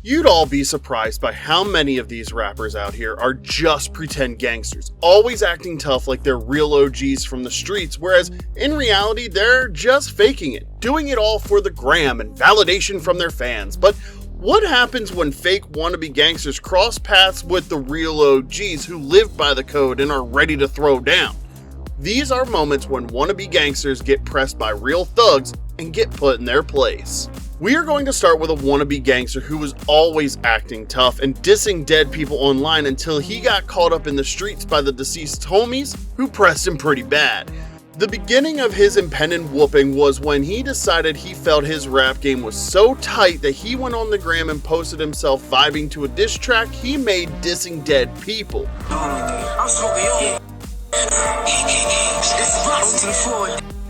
You'd all be surprised by how many of these rappers out here are just pretend gangsters, always acting tough like they're real OGs from the streets, whereas in reality they're just faking it, doing it all for the gram and validation from their fans. But what happens when fake wannabe gangsters cross paths with the real OGs who live by the code and are ready to throw down? These are moments when wannabe gangsters get pressed by real thugs and get put in their place. We are going to start with a wannabe gangster who was always acting tough and dissing dead people online until he got caught up in the streets by the deceased homies who pressed him pretty bad. The beginning of his impending whooping was when he decided he felt his rap game was so tight that he went on the gram and posted himself vibing to a diss track he made dissing dead people.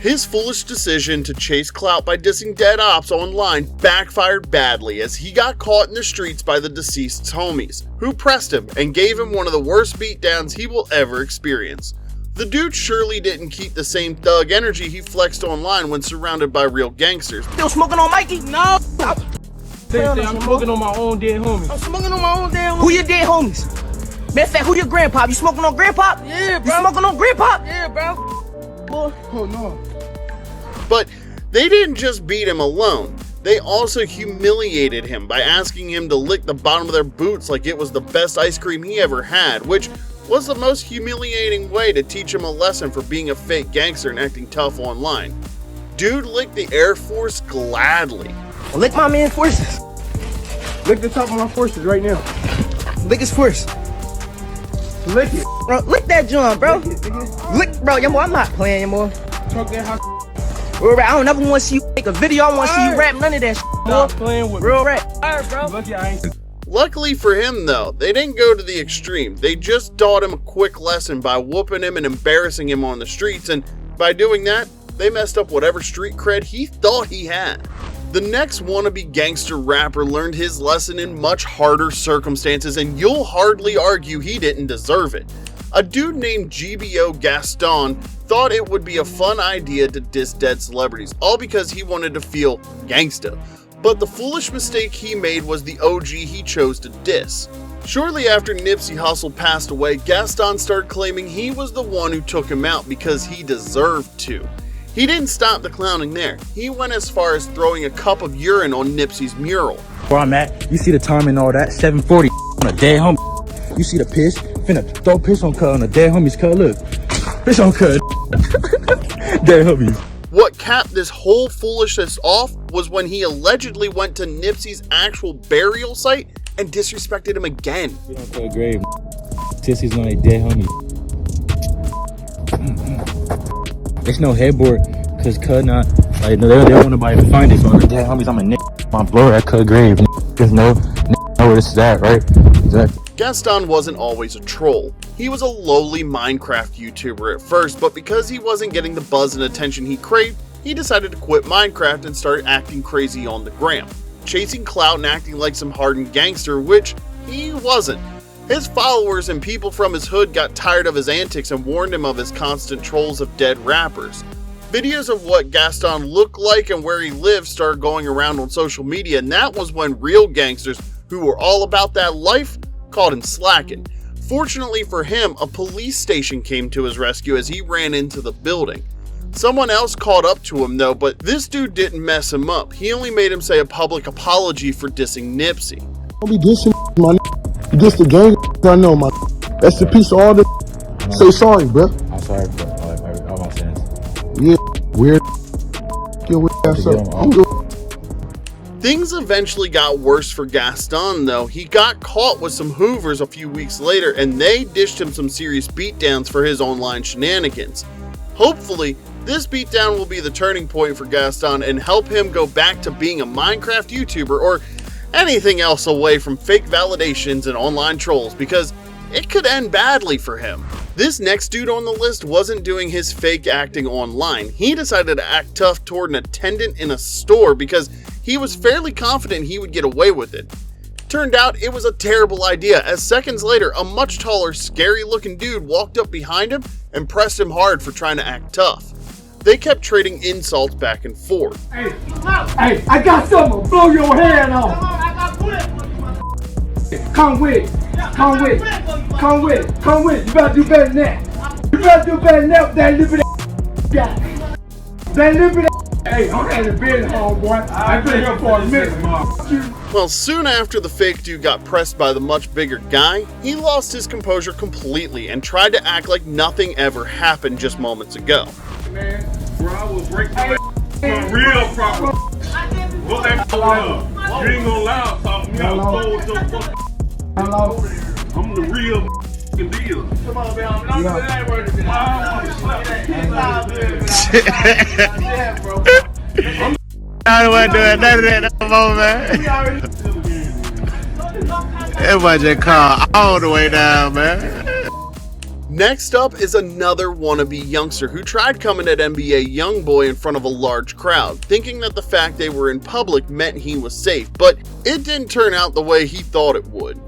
His foolish decision to chase clout by dissing dead ops online backfired badly as he got caught in the streets by the deceased's homies, who pressed him and gave him one of the worst beatdowns he will ever experience. The dude surely didn't keep the same thug energy he flexed online when surrounded by real gangsters. Still smoking on Mikey? No! I'm smoking on my own dead homies. I'm smoking on my own dead homies. Who your dead homies? Matter of fact, who your grandpa? You smoking on grandpa? Yeah, bro. You smoking on grandpa? Yeah, bro. Oh, no. But they didn't just beat him alone. They also humiliated him by asking him to lick the bottom of their boots like it was the best ice cream he ever had, which was the most humiliating way to teach him a lesson for being a fake gangster and acting tough online. Dude licked the Air Force gladly. Well, lick my man forces. Lick the top of my forces right now. Lick his force. Lick it. Bro, lick that joint, bro. Lick, bro, yo, I'm not playing anymore. Talk that hot. Real rap, I don't ever want to see you make a video. I want to see you rap none of that shit, Stop playing with real me. rap. Alright, bro. Lucky I ain't. Luckily for him though, they didn't go to the extreme. They just taught him a quick lesson by whooping him and embarrassing him on the streets, and by doing that, they messed up whatever street cred he thought he had. The next wannabe gangster rapper learned his lesson in much harder circumstances, and you'll hardly argue he didn't deserve it. A dude named GBO Gaston thought it would be a fun idea to diss dead celebrities, all because he wanted to feel gangsta. But the foolish mistake he made was the OG he chose to diss. Shortly after Nipsey Hussle passed away, Gaston started claiming he was the one who took him out because he deserved to. He didn't stop the clowning there. He went as far as throwing a cup of urine on Nipsey's mural. Where I'm at, you see the time and all that, 7:40 on a dead homie. You see the piss, finna throw piss on cut on a dead homie's cut, look. Piss on cut. Dead homies. What capped this whole foolishness off was when he allegedly went to Nipsey's actual burial site and disrespected him again. We don't cut grave. Tissy's on a dead homie. There's no headboard, cause cut not, like, they don't want nobody to find it, so on the dead homies, I'm a nigga. My blower at cut grave. Just know where this is at, right? Exactly. Gaston wasn't always a troll. He was a lowly Minecraft YouTuber at first, but because he wasn't getting the buzz and attention he craved, he decided to quit Minecraft and start acting crazy on the gram, chasing clout and acting like some hardened gangster, which he wasn't. His followers and people from his hood got tired of his antics and warned him of his constant trolls of dead rappers. Videos of what Gaston looked like and where he lived started going around on social media, and that was when real gangsters who were all about that life caught him slacking. Fortunately for him, a police station came to his rescue as he ran into the building. Someone else caught up to him though, but this dude didn't mess him up. He only made him say a public apology for dissing Nipsey. Don't be dissing my you diss the gang I know my that's the piece of all this. Say sorry, bro. I'm sorry for all my sins. Yeah, weird. Get weird ass up. I'm good. Things eventually got worse for Gaston though. He got caught with some Hoovers a few weeks later and they dished him some serious beatdowns for his online shenanigans. Hopefully, this beatdown will be the turning point for Gaston and help him go back to being a Minecraft YouTuber or anything else away from fake validations and online trolls, because it could end badly for him. This next dude on the list wasn't doing his fake acting online. He decided to act tough toward an attendant in a store because he was fairly confident he would get away with it. Turned out it was a terrible idea, as seconds later a much taller, scary looking dude walked up behind him and pressed him hard for trying to act tough. They kept trading insults back and forth. Hey, I got something to blow your head off. Come with it. Come with it. Come with it. Come with it. You better do better than that. You better do better than that with that little bit of guy. That little bit of hey, I'm at the bed, homeboy. I've been here for a minute, Mom. Well, soon after the fake dude got pressed by the much bigger guy, he lost his composure completely and tried to act like nothing ever happened just moments ago. Man, bro, I was breaking my real problem. What that up? You ain't gonna lie about me. I'm told your fucking I'm the real deal. Come on, man. I'm I don't want to do none of that no more, man. That boy just called all the way down, man. Next up is another wannabe youngster who tried coming at NBA YoungBoy in front of a large crowd, thinking that the fact they were in public meant he was safe, but it didn't turn out the way he thought it would.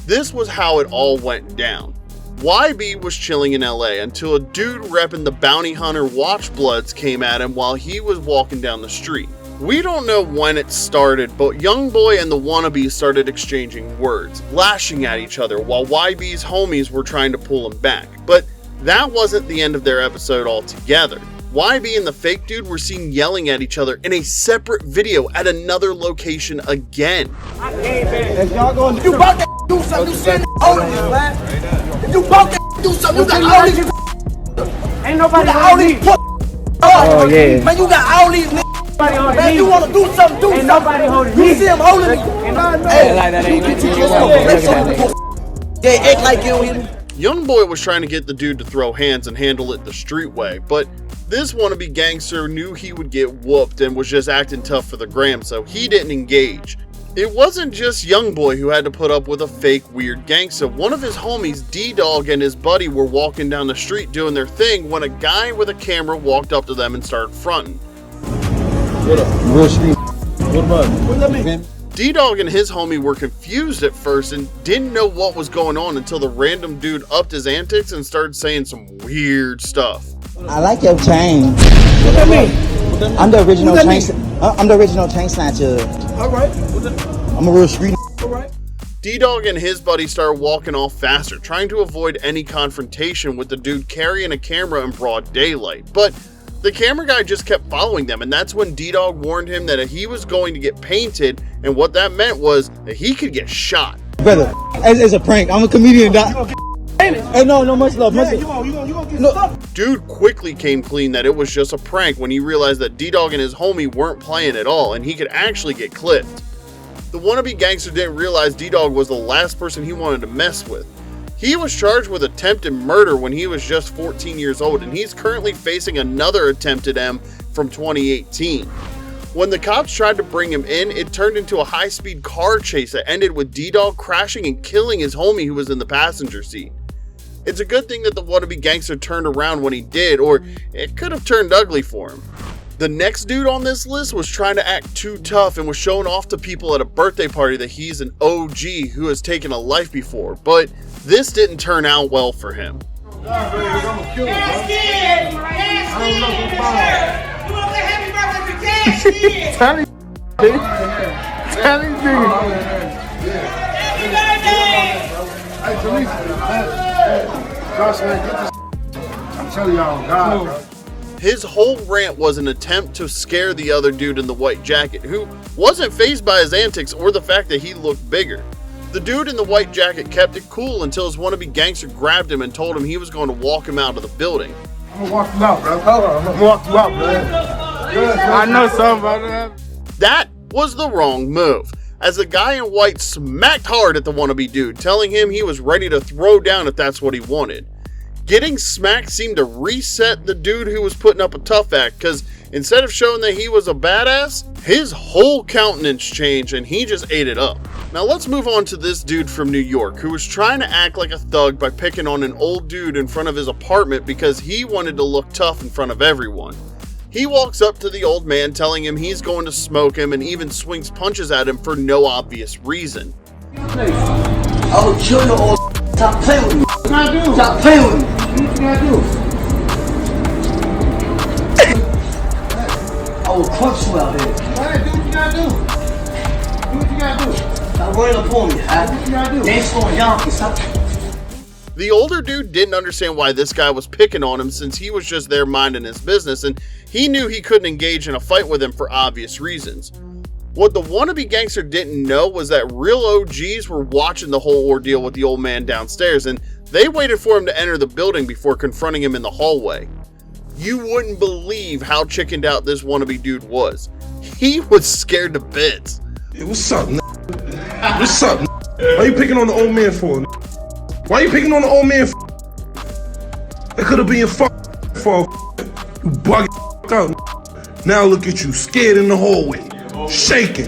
This was how it all went down. YB was chilling in LA until a dude repping the bounty hunter Watchbloods came at him while he was walking down the street. We don't know when it started, but YoungBoy and the Wannabe started exchanging words, lashing at each other while YB's homies were trying to pull him back. But that wasn't the end of their episode altogether. YB and the fake dude were seen yelling at each other in a separate video at another location again. If y'all gonna do about that, do something. You send all of this, man. If you about that, do something. You got all these. Ain't nobody all these. Oh yeah. Man, you got all these. Man, you wanna do something? Do something. Nobody holding me. You see him holding me? Hey, like that ain't yeah, act like you don't hear me. YoungBoy was trying to get the dude to throw hands and handle it the street way, but this wannabe gangster knew he would get whooped and was just acting tough for the gram, so he didn't engage. It wasn't just YoungBoy who had to put up with a fake weird gangster. One of his homies, D-Dog, and his buddy were walking down the street doing their thing when a guy with a camera walked up to them and started fronting. D-Dog and his homie were confused at first and didn't know what was going on until the random dude upped his antics and started saying some weird stuff. I like your chain. What that mean? I'm the original chain. I'm the original chain snatcher. All right. I'm a real street. All right. D-Dog and his buddy started walking off faster, trying to avoid any confrontation with the dude carrying a camera in broad daylight. But the camera guy just kept following them, and that's when D-Dog warned him that he was going to get painted, and what that meant was that he could get shot. Brother, it's a prank. I'm a comedian. Hey, no, much love. Much love. You gonna get stuck. Dude quickly came clean that it was just a prank when he realized that D-Dog and his homie weren't playing at all, and he could actually get clipped. The wannabe gangster didn't realize D-Dog was the last person he wanted to mess with. He was charged with attempted murder when he was just 14 years old, and he's currently facing another attempted M from 2018. When the cops tried to bring him in, it turned into a high-speed car chase that ended with D-Dog crashing and killing his homie who was in the passenger seat. It's a good thing that the wannabe gangster turned around when he did, or it could have turned ugly for him. The next dude on this list was trying to act too tough and was showing off to people at a birthday party that he's an OG who has taken a life before, but this didn't turn out well for him. I'm telling y'all, God. His whole rant was an attempt to scare the other dude in the white jacket, who wasn't fazed by his antics or the fact that he looked bigger. The dude in the white jacket kept it cool until his wannabe gangster grabbed him and told him he was going to walk him out of the building. I'm gonna walk you out, bro. I'm gonna walk you out, man. I know something about that. That was the wrong move, as the guy in white smacked hard at the wannabe dude, telling him he was ready to throw down if that's what he wanted. Getting smacked seemed to reset the dude who was putting up a tough act, because instead of showing that he was a badass, his whole countenance changed and he just ate it up. Now let's move on to this dude from New York who was trying to act like a thug by picking on an old dude in front of his apartment because he wanted to look tough in front of everyone. He walks up to the old man telling him he's going to smoke him and even swings punches at him for no obvious reason. Oh, chill your old. Stop playing with me. Stop playing with me. What you gotta do? I will crunch you out here. Go ahead, do what you gotta do. Do what you gotta do. Stop running up on me, huh? Dance on Yankee, stop. The older dude didn't understand why this guy was picking on him since he was just there minding his business, and he knew he couldn't engage in a fight with him for obvious reasons. What the wannabe gangster didn't know was that real OGs were watching the whole ordeal with the old man downstairs, and they waited for him to enter the building before confronting him in the hallway. You wouldn't believe how chickened out this wannabe dude was. He was scared to bits. Hey, what's up, What's up, Why you picking on the old man for? Why you picking on the old man for? That could have been your for you bugging out. Now look at you, scared in the hallway, shaking,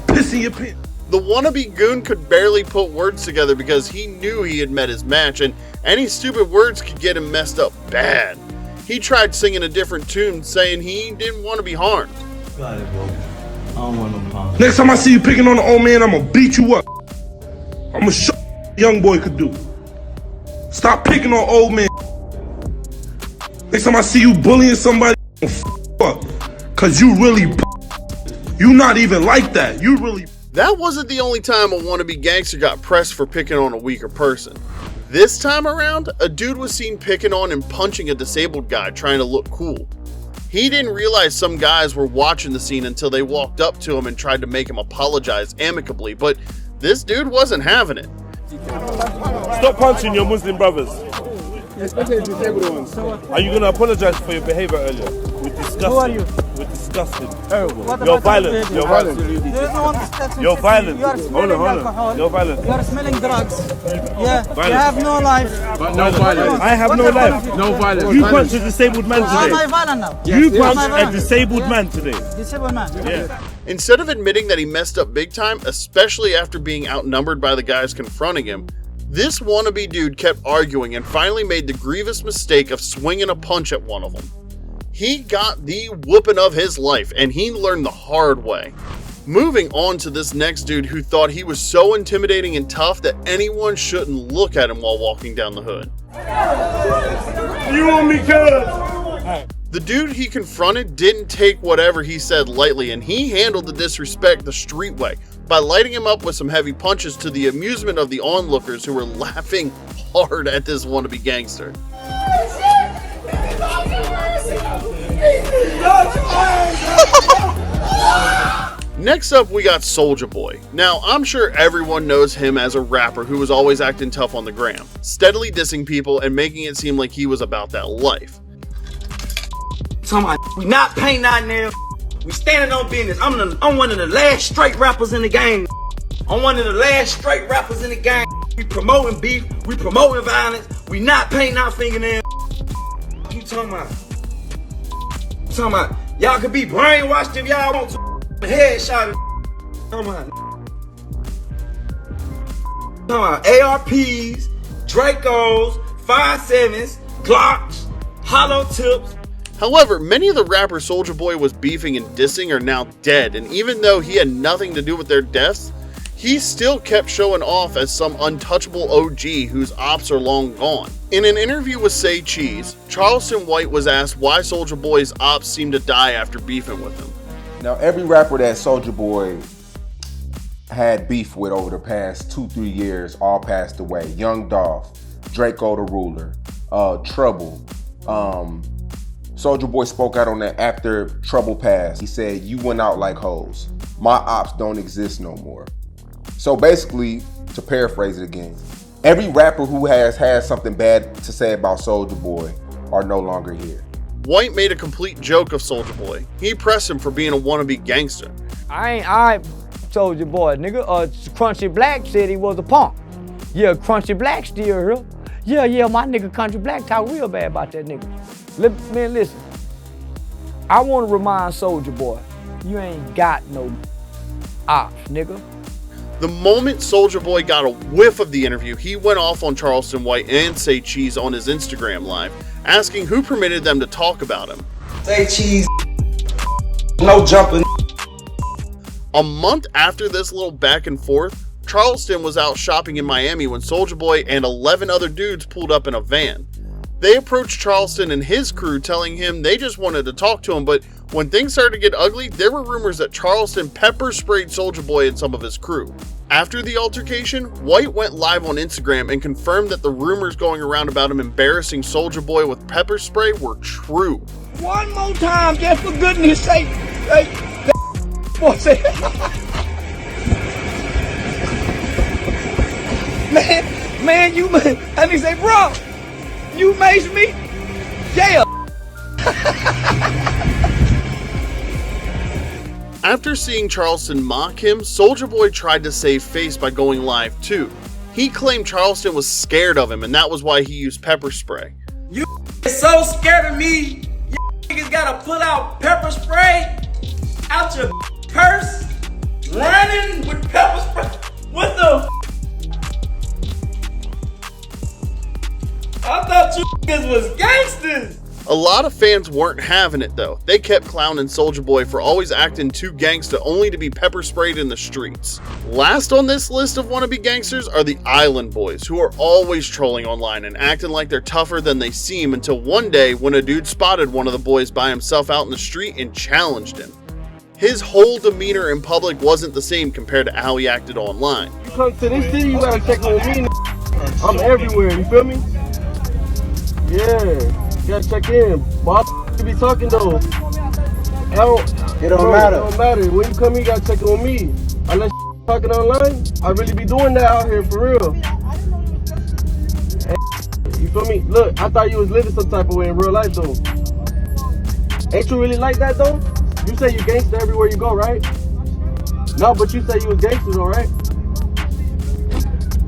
pissing your pants. The wannabe goon could barely put words together because he knew he had met his match, and any stupid words could get him messed up bad. He tried singing a different tune, saying he didn't want to be harmed. Got it, bro. I don't want no problem. Next time I see you picking on the old man, I'm gonna beat you up. I'm gonna show you what a young boy could do. Stop picking on old man. Next time I see you bullying somebody, I'm gonna up. Cause you not even like that. You really. That wasn't the only time a wannabe gangster got pressed for picking on a weaker person. This time around, a dude was seen picking on and punching a disabled guy trying to look cool. He didn't realize some guys were watching the scene until they walked up to him and tried to make him apologize amicably, but this dude wasn't having it. Stop punching your Muslim brothers. Especially disabled ones. Are you going to apologize for your behavior earlier? We're disgusting. Who are you? We're disgusting. What You're about violent. your You're violent. There is no one discussing You're safety. violent. You are smelling alcohol. You're violent. You are smelling drugs. Yeah. Violent. You have no life. No violence. I have What no happened life. to you? No violence. You punched a disabled man Am I today. violent now? You Am I punched a violent? disabled Yeah. man today. Disabled man. Yeah. Instead of admitting that he messed up big time, especially after being outnumbered by the guys confronting him, this wannabe dude kept arguing and finally made the grievous mistake of swinging a punch at one of them. He got the whooping of his life, and he learned the hard way. Moving on to this next dude who thought he was so intimidating and tough that anyone shouldn't look at him while walking down the hood. You want me, cuz? The dude he confronted didn't take whatever he said lightly, and he handled the disrespect the street way by lighting him up with some heavy punches to the amusement of the onlookers who were laughing hard at this wannabe gangster. Next up, we got Soulja Boy. Now, I'm sure everyone knows him as a rapper who was always acting tough on the gram, steadily dissing people and making it seem like he was about that life. We not painting our nails. We standing on business. I'm one of the last straight rappers in the game. I'm one of the last straight rappers in the game. We promoting beef. We promoting violence. We not painting our fingernails. What you talking about? Talking about y'all could be brainwashed if y'all want to. Headshot. Talking about ARPs, Dracos, 5.7s, Glocks, hollow tips. However, many of the rappers Soulja Boy was beefing and dissing are now dead, and even though he had nothing to do with their deaths, he still kept showing off as some untouchable OG whose ops are long gone. In an interview with Say Cheese, Charleston White was asked why Soulja Boy's ops seemed to die after beefing with him. Now, every rapper that Soulja Boy had beef with over the past 2-3 years all passed away. Young Dolph, Draco the Ruler, Trouble. Soulja Boy spoke out on that after Trouble passed. He said, "You went out like hoes. My ops don't exist no more." So basically, to paraphrase it again, every rapper who has had something bad to say about Soulja Boy are no longer here. White made a complete joke of Soulja Boy. He pressed him for being a wannabe gangster. I Soulja Boy, nigga. Crunchy Black said he was a punk. Yeah, Crunchy Black still here. Yeah, my nigga Country Black talk real bad about that nigga. Man, listen. I want to remind Soulja Boy, you ain't got no ops, nigga. The moment Soulja Boy got a whiff of the interview, he went off on Charleston White and Say Cheese on his Instagram live, asking who permitted them to talk about him. Say Cheese, no jumping. A month after this little back and forth, Charleston was out shopping in Miami when Soulja Boy and 11 other dudes pulled up in a van. They approached Charleston and his crew, telling him they just wanted to talk to him but When things started to get ugly, there were rumors that Charleston pepper sprayed Soulja Boy and some of his crew. After the altercation, White went live on Instagram and confirmed that the rumors going around about him embarrassing Soulja Boy with pepper spray were true. One more time, just for goodness sake. Hey, that boy said, man, you, and he say, bro, you maced me? Yeah. After seeing Charleston mock him, Soulja Boy tried to save face by going live too. He claimed Charleston was scared of him and that was why he used pepper spray. You so scared of me, you niggas gotta pull out pepper spray out your purse, running with pepper spray. What the I thought you niggas was gangsters. A lot of fans weren't having it though. They kept clowning Soulja Boy for always acting too gangsta only to be pepper sprayed in the streets. Last on this list of wannabe gangsters are the Island Boys, who are always trolling online and acting like they're tougher than they seem until one day when a dude spotted one of the boys by himself out in the street and challenged him. His whole demeanor in public wasn't the same compared to how he acted online. You come to this city, you gotta check on me. I'm everywhere, you feel me? Yeah. You gotta check in. Boy, you be talking though. It don't matter. It don't matter. When you come here, you gotta check on me. Unless you talking online, I really be doing that out here for real. You feel me? Look, I thought you was living some type of way in real life though. Ain't you really like that though? You say you gangster everywhere you go, right? No, but you say you was gangster though, right?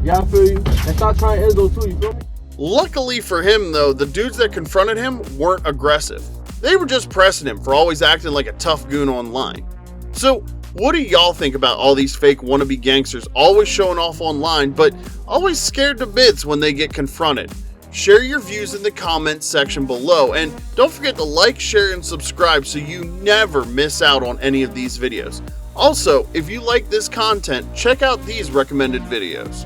Yeah, I feel you. And stop trying Enzo too, you feel me? Luckily for him though, the dudes that confronted him weren't aggressive. They were just pressing him for always acting like a tough goon online. So what do y'all think about all these fake wannabe gangsters always showing off online but always scared to bits when they get confronted? Share your views in the comments section below and don't forget to like, share, and subscribe so you never miss out on any of these videos. Also, if you like this content, check out these recommended videos.